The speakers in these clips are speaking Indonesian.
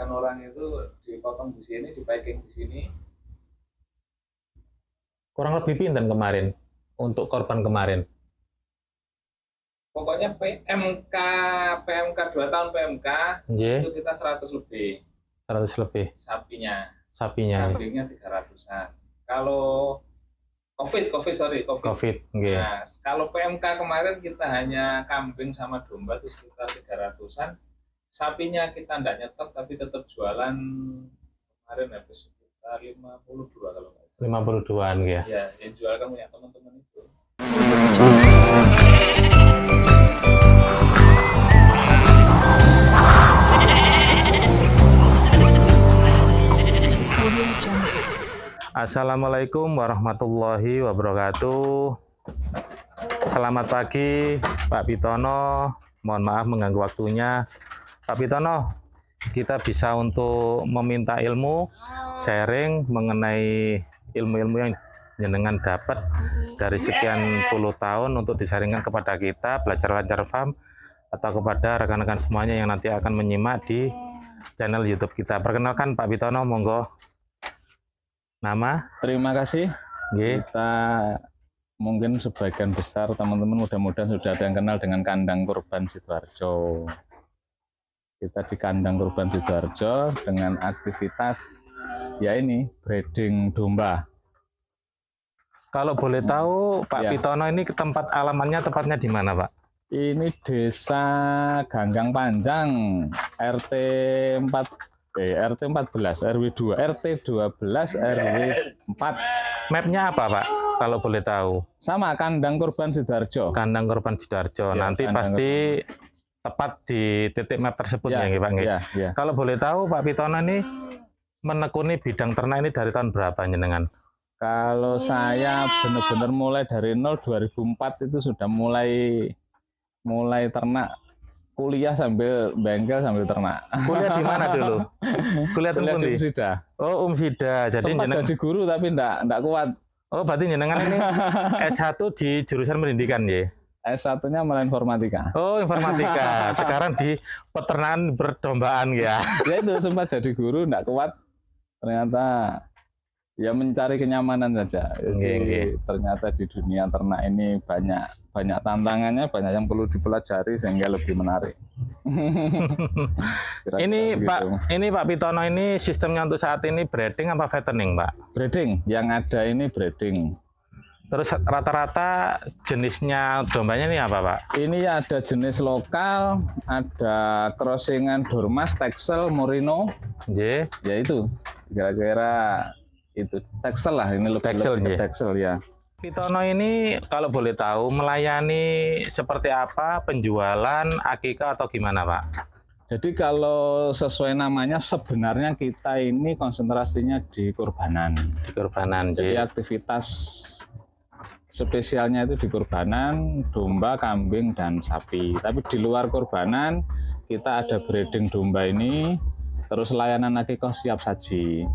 sebagian orang itu dipotong di sini, di packing di sini. Kurang lebih pinten kemarin untuk korban kemarin? Pokoknya PMK 2 tahun PMK itu kita 100 lebih. 100 lebih. Sapinya. Kambingnya 300-an. Kalau COVID. Okay. Nah, kalau PMK kemarin kita hanya kambing sama domba itu sekitar 300-an. Sapinya kita tidak nyetok tapi tetap jualan kemarin habis sekitar 52 kalau nggak salah. 52-an ya. Ya, yang jual kan punya teman-teman itu. Assalamualaikum warahmatullahi wabarakatuh. Selamat pagi Pak Pitono. Mohon maaf mengganggu waktunya. Pak Pitono, kita bisa untuk meminta ilmu, sharing mengenai ilmu-ilmu yang jenengan dapat dari sekian puluh tahun untuk disaringkan kepada kita, belajar lancar farm, atau kepada rekan-rekan semuanya yang nanti akan menyimak di channel YouTube kita. Perkenalkan Pak Pitono, monggo. Nama? Terima kasih. Kita mungkin sebagian besar teman-teman mudah-mudahan sudah ada yang kenal dengan kandang kurban Sidoarjo. Kita di kandang kurban Sidoarjo dengan aktivitas ya ini breeding domba. Kalau boleh tahu Pak Pitono ini tempat alamannya tepatnya di mana Pak? Ini Desa Ganggang Panjang, RT 14, RW 2, RT 12, RW 4. Mapnya apa Pak? Kalau boleh tahu. Sama, kandang kurban Sidoarjo. Kandang kurban Sidoarjo. Ya, nanti pasti tepat di titik map tersebut ya Pak. Ya. Kalau boleh tahu Pak Pitono ini menekuni bidang ternak ini dari tahun berapa jenengan? Kalau saya benar-benar mulai dari 2004 itu sudah mulai ternak. Kuliah sambil bengkel sambil ternak. Kuliah di mana dulu? Kuliah di Umsida. Oh, Umsida. Jadi sempat jadi guru tapi enggak kuat. Oh, berarti jenengan ini S1 di jurusan pendidikan ya? S1-nya malah informatika. Oh, informatika. Sekarang di peternakan berdombaan ya. Ya itu sempat jadi guru enggak kuat. Ternyata ya mencari kenyamanan saja. Jadi ternyata di dunia ternak ini banyak tantangannya, banyak yang perlu dipelajari sehingga lebih menarik. Ini Pak Pitono ini sistemnya untuk saat ini breeding apa fattening Pak? Breeding, yang ada ini breeding. Terus rata-rata jenisnya dombanya ini apa Pak? Ini ada jenis lokal, ada crossingan Dormas, Texel, Merino. Ya itu, kira-kira itu Texel lah, ini lebih Texel ya. Pitono ini kalau boleh tahu melayani seperti apa, penjualan, akikah atau gimana Pak? Jadi kalau sesuai namanya sebenarnya kita ini konsentrasinya di kurbanan. Jadi aktivitas spesialnya itu di kurbanan, domba, kambing, dan sapi. Tapi di luar kurbanan kita ada breeding domba ini. Terus layanan akikah siap saji.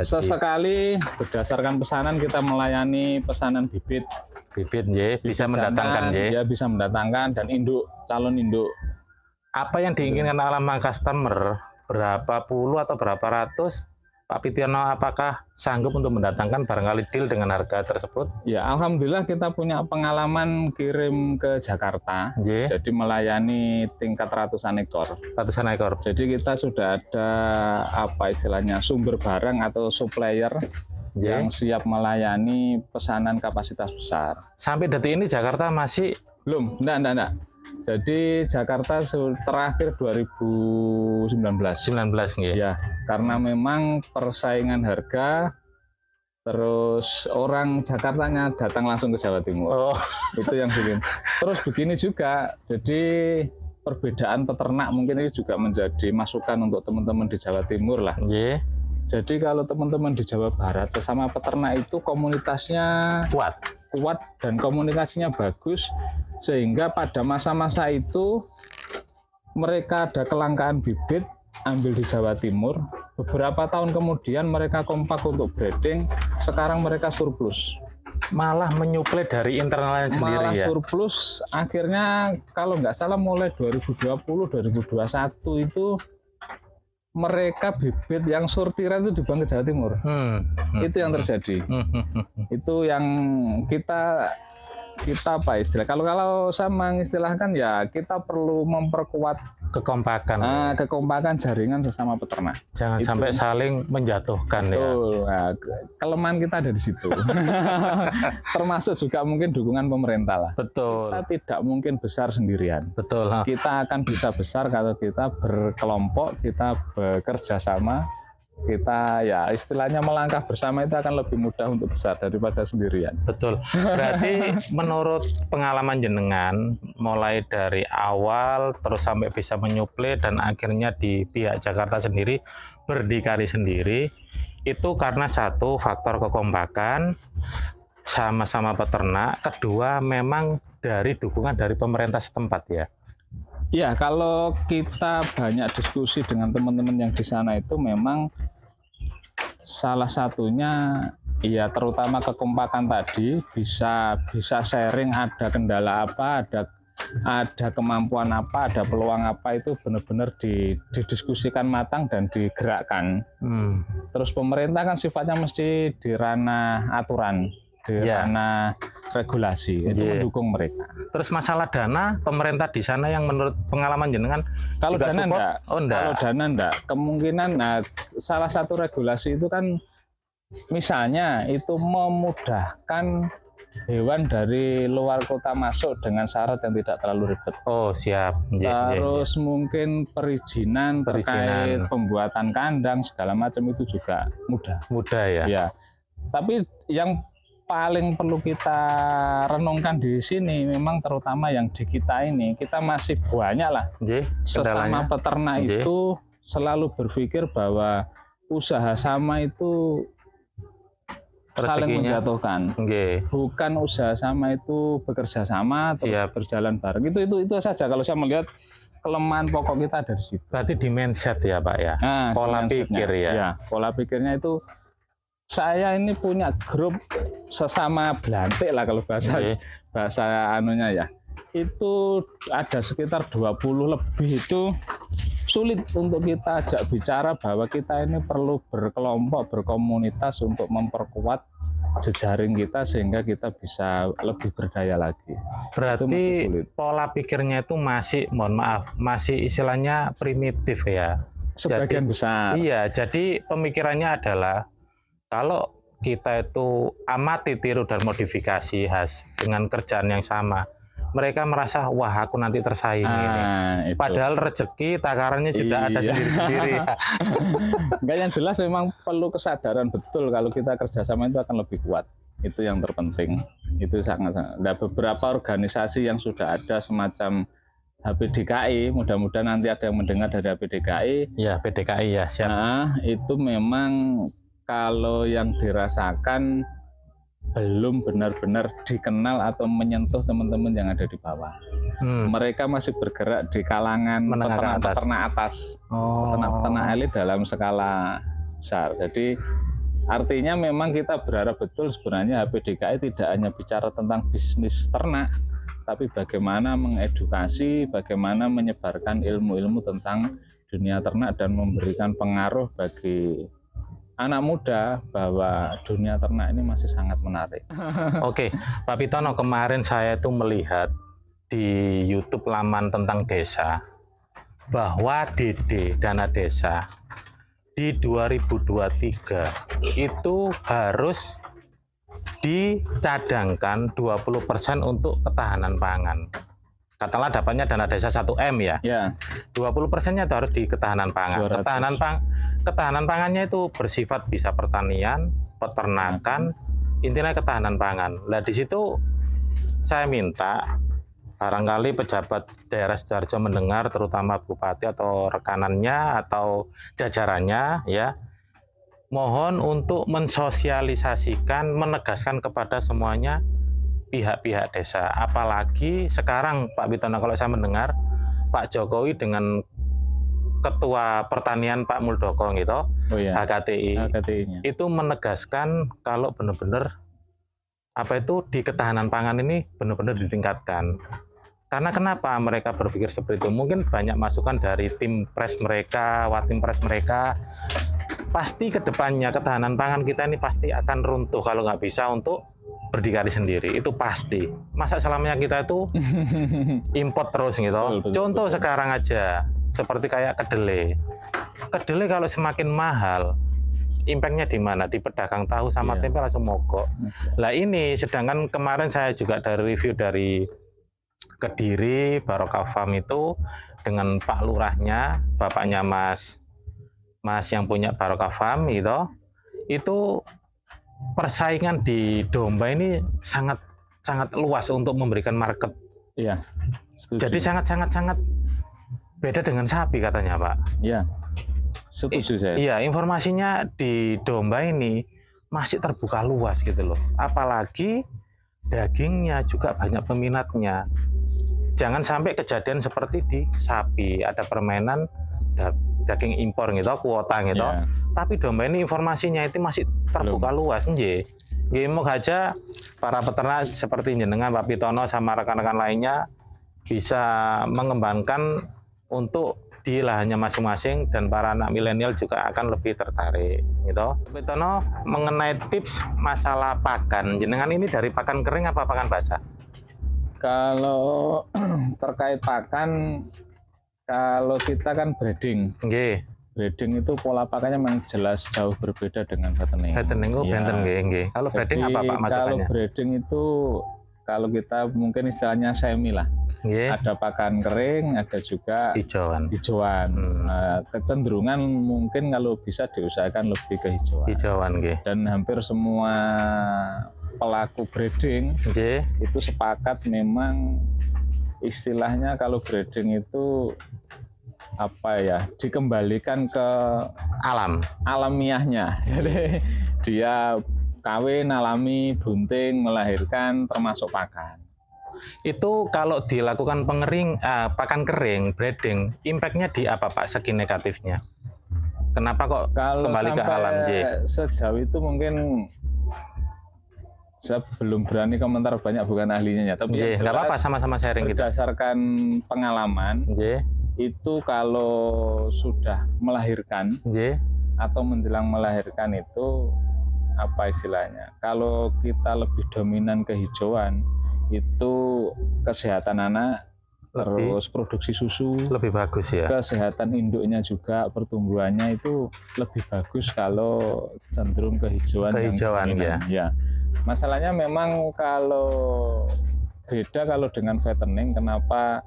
Sesekali berdasarkan pesanan kita melayani pesanan bibit. Bisa mendatangkan ya. Bisa mendatangkan dan calon induk. Apa yang diinginkan oleh customer? Berapa puluh atau berapa ratus? Pak Pitono apakah sanggup untuk mendatangkan barangkali deal dengan harga tersebut? Ya, alhamdulillah kita punya pengalaman kirim ke Jakarta. Jadi melayani tingkat ratusan ekor. Jadi kita sudah ada apa istilahnya sumber barang atau supplier yang siap melayani pesanan kapasitas besar. Sampai detik ini Jakarta masih belum? Enggak. Jadi Jakarta terakhir 2019 ya, karena memang persaingan harga, terus orang Jakartanya datang langsung ke Jawa Timur. Itu yang bikin. Terus begini juga, jadi perbedaan peternak mungkin ini juga menjadi masukan untuk teman-teman di Jawa Timur lah. Jadi kalau teman-teman di Jawa Barat sesama peternak itu komunitasnya kuat dan komunikasinya bagus, sehingga pada masa-masa itu mereka ada kelangkaan bibit, ambil di Jawa Timur. Beberapa tahun kemudian mereka kompak untuk breeding, sekarang mereka surplus. Malah menyuplai dari internalnya sendiri ya? Surplus, akhirnya kalau nggak salah mulai 2020-2021 itu mereka bibit yang sortiran itu dibuang ke Jawa Timur. Itu yang terjadi. Itu yang kita apa istilah? Kalau saya mengistilahkan ya kita perlu memperkuat kekompakan. Kekompakan jaringan sesama peternak. Jangan sampai saling menjatuhkan. Betul. Ya. Nah, kelemahan kita ada di situ. Termasuk juga mungkin dukungan pemerintah lah. Betul. Kita tidak mungkin besar sendirian. Betul. Kita akan bisa besar kalau kita berkelompok, kita bekerja sama. Kita ya istilahnya melangkah bersama itu akan lebih mudah untuk besar daripada sendirian. Betul. Berarti menurut pengalaman jenengan mulai dari awal terus sampai bisa menyuplai dan akhirnya di pihak Jakarta sendiri berdikari sendiri itu karena satu faktor kekompakan sama-sama peternak, kedua memang dari dukungan dari pemerintah setempat ya. Ya, kalau kita banyak diskusi dengan teman-teman yang di sana itu memang salah satunya ya terutama kekompakan tadi bisa sharing ada kendala apa, ada kemampuan apa, ada peluang apa itu benar-benar didiskusikan matang dan digerakkan. Terus pemerintah kan sifatnya mesti di ranah aturan. Di ranah regulasi itu mendukung mereka. Terus masalah dana pemerintah di sana yang menurut pengalaman jenengan kalau dana enggak? Kalau dana enggak, kemungkinan salah satu regulasi itu kan misalnya itu memudahkan hewan dari luar kota masuk dengan syarat yang tidak terlalu ribet. Oh siap. Terus mungkin perizinan terkait pembuatan kandang segala macam itu juga mudah. Mudah ya. Ya. Tapi yang paling perlu kita renungkan di sini memang terutama yang di kita ini kita masih banyak lah sesama peternak itu selalu berpikir bahwa usaha sama itu saling menjatuhkan, bukan usaha sama itu bekerja sama terus berjalan bareng. Itu saja kalau saya melihat kelemahan pokok kita dari situ. Berarti di mindset ya Pak ya, pola pikir ya. Pola pikirnya itu saya ini punya grup sesama belantik lah kalau bahasa anunya ya. Itu ada sekitar 20 lebih itu sulit untuk kita ajak bicara bahwa kita ini perlu berkelompok, berkomunitas untuk memperkuat jejaring kita sehingga kita bisa lebih berdaya lagi. Berarti pola pikirnya itu masih, mohon maaf, masih istilahnya primitif ya. Sebagian besar. Iya, jadi pemikirannya adalah kalau kita itu amati, tiru, dan modifikasi khas dengan kerjaan yang sama, mereka merasa, wah aku nanti tersaing ini. Padahal rezeki takarannya sudah ada sendiri-sendiri. Enggak, yang jelas memang perlu kesadaran betul kalau kita kerjasama itu akan lebih kuat. Itu yang terpenting. Itu sangat-sangat. Ada beberapa organisasi yang sudah ada semacam HPDKI, mudah-mudahan nanti ada yang mendengar dari HPDKI. Ya, PDKI ya, siap. Nah, itu memang kalau yang dirasakan belum benar-benar dikenal atau menyentuh teman-teman yang ada di bawah. Mereka masih bergerak di kalangan peternak atas, peternak elit dalam skala besar. Jadi artinya memang kita berharap betul sebenarnya HPDKI tidak hanya bicara tentang bisnis ternak, tapi bagaimana mengedukasi, bagaimana menyebarkan ilmu-ilmu tentang dunia ternak dan memberikan pengaruh bagi anak muda bahwa dunia ternak ini masih sangat menarik. Oke, Pak Pitono, kemarin saya itu melihat di YouTube laman tentang desa bahwa DD, dana desa di 2023 itu harus dicadangkan 20% untuk ketahanan pangan. Katakanlah dapatnya dana desa 1M ya. 20%-nya itu harus di ketahanan pangan. 200. Ketahanan pangannya itu bersifat bisa pertanian, peternakan, intinya ketahanan pangan. Nah di situ saya minta barangkali pejabat daerah Sidoarjo mendengar, terutama bupati atau rekanannya atau jajarannya ya, mohon untuk mensosialisasikan, menegaskan kepada semuanya pihak-pihak desa. Apalagi sekarang Pak Pitono, kalau saya mendengar Pak Jokowi dengan Ketua Pertanian Pak Muldoko gitu, HKTI itu menegaskan kalau benar-benar apa itu di ketahanan pangan ini benar-benar ditingkatkan. Karena kenapa mereka berpikir seperti itu? Mungkin banyak masukan dari tim pres mereka, watim pres mereka. Pasti ke depannya ketahanan pangan kita ini pasti akan runtuh kalau nggak bisa untuk berdikari sendiri. Itu pasti. Masa selamanya kita itu import terus gitu. Contoh sekarang aja, seperti kayak kedelai. Kedelai kalau semakin mahal, impactnya di mana? Di pedagang tahu sama tempe langsung mogok. Lah ini, sedangkan kemarin saya juga dari review dari Kediri, Barokah Farm itu dengan Pak Lurahnya, bapaknya Mas yang punya Barokah Farm itu persaingan di domba ini sangat luas untuk memberikan market. Iya. Setuju. Jadi sangat beda dengan sapi katanya Pak. Iya. Setuju saya. Iya, informasinya di domba ini masih terbuka luas gitu loh. Apalagi dagingnya juga banyak peminatnya. Jangan sampai kejadian seperti di sapi, ada permainan daging impor gitu, kuota gitu. Yeah. Tapi domba ini informasinya itu masih terbuka luas, nggih. Nggih, moga aja para peternak seperti jenengan Pak Pitono sama rekan-rekan lainnya bisa mengembangkan untuk di lahannya masing-masing, dan para anak milenial juga akan lebih tertarik gitu. Pak Pitono, mengenai tips masalah pakan, jenengan ini dari pakan kering apa pakan basah? Kalau terkait pakan, kalau kita kan breeding. Nggih. Breeding itu pola pakannya memang jelas jauh berbeda dengan fattening. Fattening itu benten nggih. Kalau breeding apa Pak masukannya? Kalau breeding itu, kalau kita mungkin istilahnya semi lah. Ada pakan kering, ada juga hijauan. Kecenderungan mungkin kalau bisa diusahakan lebih ke hijauan. Dan hampir semua pelaku breeding itu sepakat memang istilahnya kalau breeding itu apa ya, dikembalikan ke alamiahnya. Jadi dia kawin, alami, bunting, melahirkan, termasuk pakan. Itu kalau dilakukan pakan kering, breeding, impactnya di apa Pak, segi negatifnya? Kenapa kok kalau kembali ke alam? Sejauh itu mungkin saya belum berani komentar banyak, bukan ahlinya ya. Tapi nggak apa-apa, sama-sama sharing gitu. Berdasarkan pengalaman, itu kalau sudah melahirkan atau menjelang melahirkan itu apa istilahnya? Kalau kita lebih dominan kehijauan, itu kesehatan anak, terus produksi susu lebih bagus ya. Kesehatan induknya juga, pertumbuhannya itu lebih bagus kalau cenderung kehijauan ya. Masalahnya memang kalau beda kalau dengan fattening, kenapa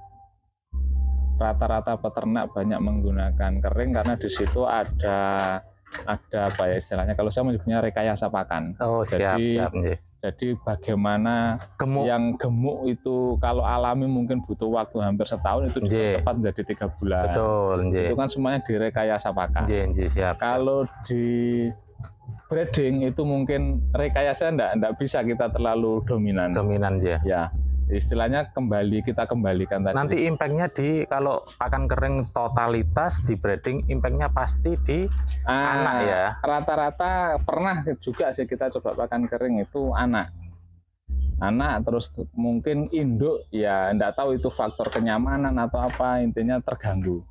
rata-rata peternak banyak menggunakan kering, karena di situ ada apa ya istilahnya, kalau saya menyebutnya rekayasa pakan. Jadi bagaimana yang gemuk itu kalau alami mungkin butuh waktu hampir setahun, itu cepat menjadi 3 bulan. Itu kan semuanya direkayasa pakan. Kalau di breeding itu mungkin rekayasa enggak bisa kita terlalu dominan ya. Istilahnya kita kembalikan tadi. Nanti impactnya kalau pakan kering totalitas di breeding, impactnya pasti di anak ya. Rata-rata pernah juga sih kita coba pakan kering itu anak, terus mungkin induk ya enggak tahu itu faktor kenyamanan atau apa, intinya terganggu.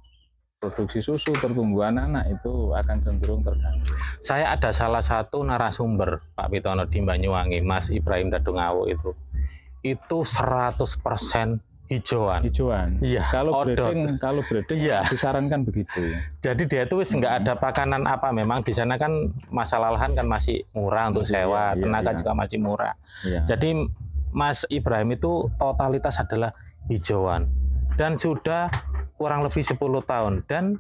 Produksi susu, pertumbuhan anak itu akan cenderung terganggu. Saya ada salah satu narasumber Pak Pitono di Banyuwangi, Mas Ibrahim Dadungawu itu 100% hijauan. Iya. Kalau breeding ya disarankan begitu. Jadi dia itu nggak ada pakanan apa, memang di sana kan masalah lahan kan masih murah untuk sewa, tenaga juga masih murah. Jadi Mas Ibrahim itu totalitas adalah hijauan dan sudah kurang lebih 10 tahun dan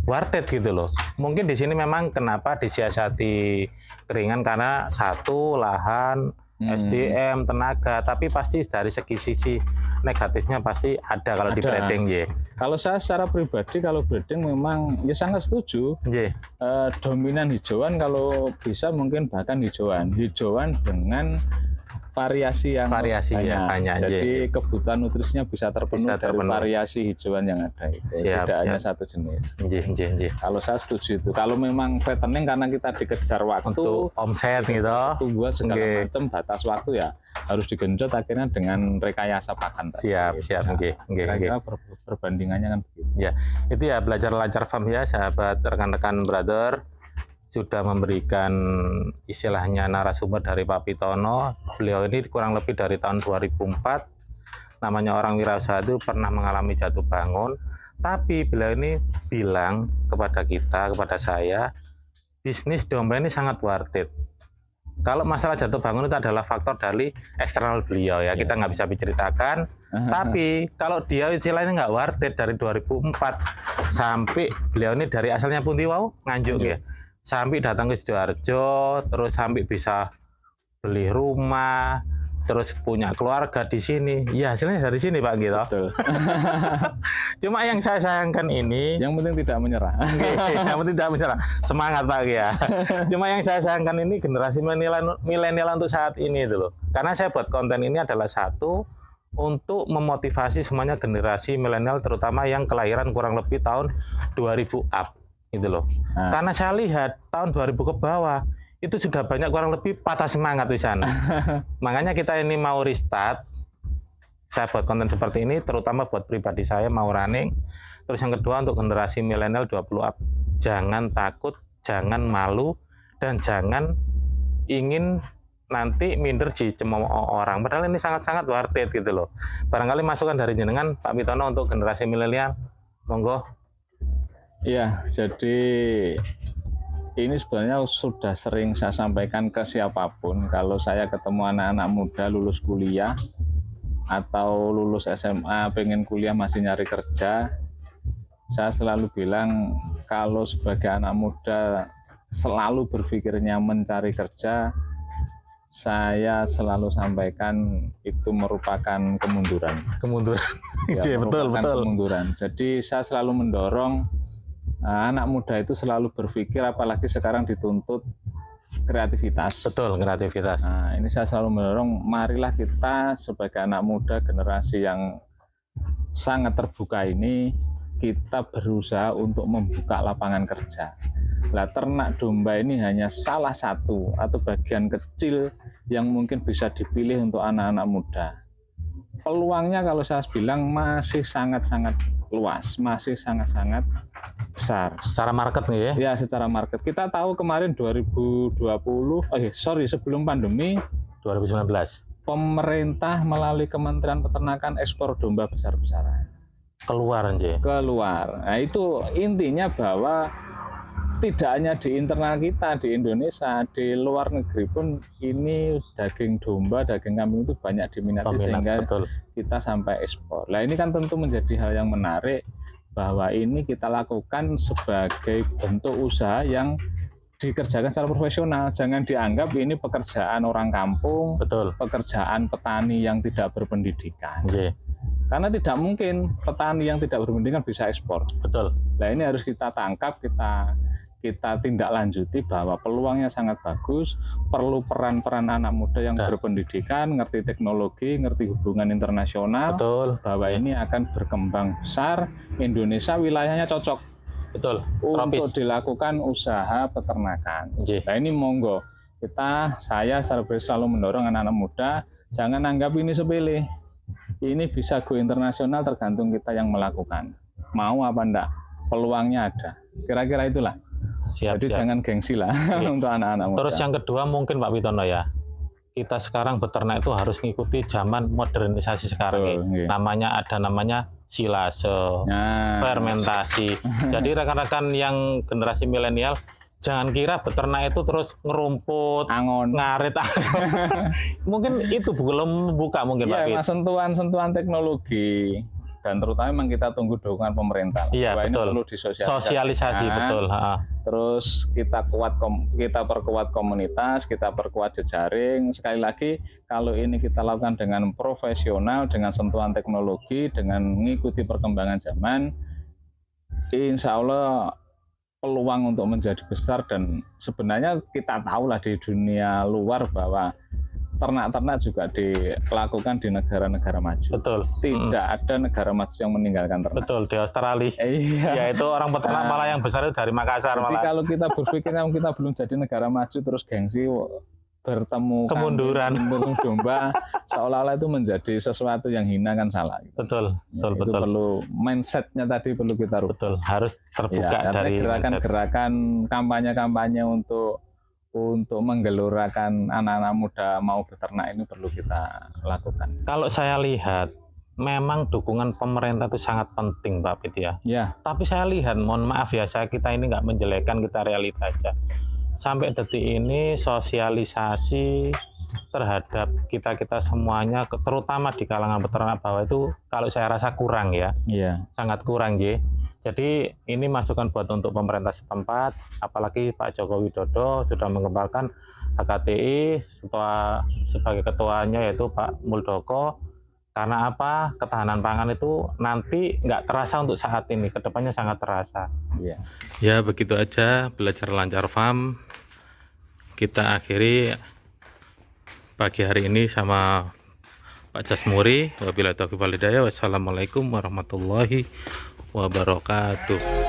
worth it gitu loh. Mungkin di sini memang kenapa disiasati keringan, karena satu lahan, SDM, tenaga, tapi pasti dari sisi negatifnya pasti ada kalau di breeding ya. Kalau saya secara pribadi kalau breeding memang ya sangat setuju. Dominan hijauan, kalau bisa mungkin bahkan hijauan dengan variasi yang banyak. Jadi kebutuhan nutrisinya bisa terpenuhi dari variasi hijauan yang ada itu. Tidak hanya satu jenis. Kalau saya setuju itu. Kalau memang fattening karena kita dikejar waktu untuk omset gitu, buat segala macam batas waktu ya harus digenjot akhirnya dengan rekayasa pakan. Siap. Kira-kira perbandingannya kan begitu. Ya, itu ya belajar lancar farm ya, sahabat rekan-rekan brother. Sudah memberikan istilahnya narasumber dari Pak Pitono. Beliau ini kurang lebih dari tahun 2004. Namanya orang wirausaha itu pernah mengalami jatuh bangun. Tapi beliau ini bilang kepada kita, kepada saya, bisnis domba ini sangat worth it. Kalau masalah jatuh bangun itu adalah faktor dari eksternal beliau ya, kita nggak bisa diceritakan. Tapi kalau dia istilahnya nggak worth it dari 2004 sampai beliau ini dari asalnya pundi wau Nganjuk ya. Sampai datang ke Sidoarjo, terus sampai bisa beli rumah, terus punya keluarga di sini. Ya hasilnya dari sini Pak gitu. Betul. Cuma yang saya sayangkan ini, yang penting tidak menyerah. Yang penting tidak menyerah. Semangat Pak ya. Cuma yang saya sayangkan ini generasi milenial untuk saat ini itu loh. Karena saya buat konten ini adalah satu untuk memotivasi semuanya generasi milenial, terutama yang kelahiran kurang lebih tahun 2000 up. Gitu loh. Karena saya lihat tahun 2000 ke bawah itu juga banyak kurang lebih patah semangat di sana. Makanya kita ini mau restart. Saya buat konten seperti ini terutama buat pribadi saya mau running. Terus yang kedua untuk generasi milenial 20 up, jangan takut, jangan malu dan jangan ingin nanti minder dicemooh orang. Padahal ini sangat-sangat worth it gitu loh. Barangkali masukan dari jenengan Pak Pitono untuk generasi milenial. Monggo. Iya, jadi ini sebenarnya sudah sering saya sampaikan ke siapapun. Kalau saya ketemu anak-anak muda lulus kuliah atau lulus SMA pengen kuliah masih nyari kerja, saya selalu bilang kalau sebagai anak muda selalu berpikirnya mencari kerja, saya selalu sampaikan itu merupakan kemunduran. Ya, betul. Kemunduran. Jadi saya selalu mendorong anak muda itu selalu berpikir, apalagi sekarang dituntut kreativitas. Betul, kreativitas. Nah, ini saya selalu mendorong, marilah kita sebagai anak muda generasi yang sangat terbuka ini, kita berusaha untuk membuka lapangan kerja. Nah, ternak domba ini hanya salah satu atau bagian kecil yang mungkin bisa dipilih untuk anak-anak muda. Peluangnya kalau saya bilang masih sangat-sangat luas, masih sangat-sangat besar. Secara market nih ya? Ya, secara market. Kita tahu kemarin 2020, sebelum pandemi 2019, pemerintah melalui Kementerian Peternakan ekspor domba besar-besaran. Keluar. Nah, itu intinya bahwa tidak hanya di internal kita di Indonesia, di luar negeri pun ini daging domba, daging kambing itu banyak diminati sehingga kita sampai ekspor. Nah, ini kan tentu menjadi hal yang menarik bahwa ini kita lakukan sebagai bentuk usaha yang dikerjakan secara profesional. Jangan dianggap ini pekerjaan orang kampung, pekerjaan petani yang tidak berpendidikan. Karena tidak mungkin petani yang tidak berpendidikan bisa ekspor. Nah, ini harus kita tangkap, kita tindak lanjuti bahwa peluangnya sangat bagus, perlu peran-peran anak muda yang berpendidikan, ngerti teknologi, ngerti hubungan internasional, bahwa ini akan berkembang besar. Indonesia wilayahnya cocok untuk dilakukan usaha peternakan. Nah, ini monggo saya selalu mendorong anak-anak muda, jangan anggap ini sepele. Ini bisa go internasional tergantung kita yang melakukan. Mau apa enggak? Peluangnya ada. Kira-kira itulah. Jadi jangan gengsi lah untuk anak-anak muda. Terus yang kedua mungkin Pak Pitono ya, kita sekarang beternak itu harus mengikuti zaman modernisasi sekarang. Namanya silase, fermentasi. Jadi rekan-rekan yang generasi milenial jangan kira beternak itu terus ngerumput, ngarit. Mungkin itu belum buka mungkin Pak Pitono. Sentuhan teknologi. Dan terutama memang kita tunggu dukungan pemerintah. Iya, bahwa betul. Ini perlu disosialisasikan. Sosialisasi, betul. Terus kita perkuat komunitas, kita perkuat jejaring. Sekali lagi, kalau ini kita lakukan dengan profesional, dengan sentuhan teknologi, dengan mengikuti perkembangan zaman, insya Allah peluang untuk menjadi besar. Dan sebenarnya kita tahulah di dunia luar bahwa ternak-ternak juga dilakukan di negara-negara maju. Betul. Tidak ada negara maju yang meninggalkan ternak. Betul, di Australia. Iya. Ya itu orang peternak malah yang besar itu dari Makassar Jadi malah. kalau kita berpikir kita belum jadi negara maju terus gengsi bertemu kemunduran kambing, domba seolah-olah itu menjadi sesuatu yang hina kan salah. Betul, ya, betul, betul. Perlu mindsetnya tadi perlu kita rubah. Betul, harus terbuka ya, dari gerakan-gerakan kampanye-kampanye untuk menggelurakan anak-anak muda mau beternak ini perlu kita lakukan. Kalau saya lihat memang dukungan pemerintah itu sangat penting Pak Pit ya. Ya. Tapi saya lihat, mohon maaf ya, kita ini nggak menjelekkan, kita realita aja. Sampai detik ini sosialisasi terhadap kita semuanya, terutama di kalangan peternak bawah itu kalau saya rasa kurang ya. Iya. Sangat kurang ya. Jadi ini masukan buat untuk pemerintah setempat, apalagi Pak Joko Widodo sudah mengembangkan HKTI sebagai ketuanya yaitu Pak Muldoko. Karena apa? Ketahanan pangan itu nanti nggak terasa untuk saat ini, kedepannya sangat terasa. Iya. Ya begitu aja belajar lancar farm. Kita akhiri pagi hari ini sama Pak Jasmuri. Wabillahi taufiq wal hidayah. Wassalamualaikum warahmatullahi wabarakatuh.